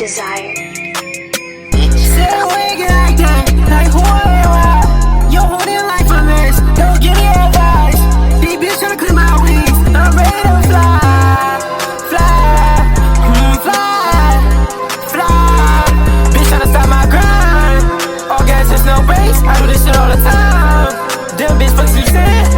desire. Say we ain't get like that, like who I am. Yo, hold it like for this, don't give me advice. These bitch tryna clip my wings, I'm ready to fly, fly, fly. Bitch tryna stop my grind. All gas, just no brakes. I do this shit all the time. Them bitch fucks you saying.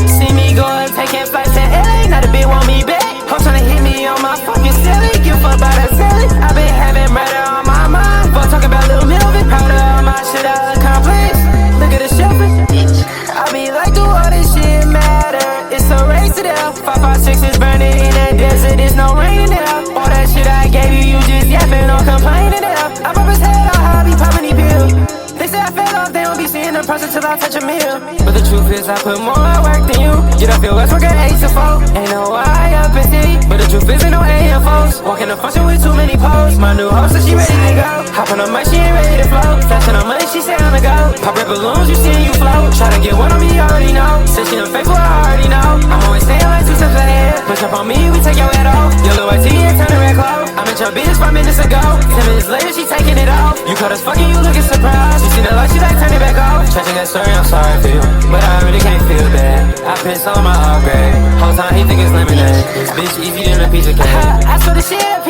See me going, taking flights to LA. Now the bitch want me back. Hope tryna hit me on my fucking silly. Give a fuck about that silly. I been having murder on my mind. Fuck talking about Lil Melvin. Proud of all my shit I accomplish. Look at the shelfing. I be like, do all this shit matter? It's a race to death. 556 is burning in that desert. There's no rain in there. All that shit I gave you, you just yapping or complaining there. I pop his head on how I be popping these pills. They say I fell off, they don't be seeing the person till I touch a meal. But the truth is I put more work than you. Get up your West work at 8 to 4. Ain't no I up in city, but the truth isn't no AFOs. Walking the function with too many poses. My new host said she ready to go. Hop on the mic, she ain't ready to flow. Flashing on money, she say on the go. Pop red balloons, you see you float. Try to get one on me, you already know. Said she unfaithful, I already know. I'm always staying like 2 steps ahead. Push up on me, we take your head off. Yellow white tee and turn the red clothes. I'm at your business 5 minutes ago. 10 minutes later, she taking it off. You caught us fucking, you looking surprised. You seen the light, she like turn it back off. Changing that story, I'm sorry for you, but I really can't feel bad. I piss on my upgrade. Whole time he think it's lemonade. This bitch easy than a piece of cake. I saw the shit up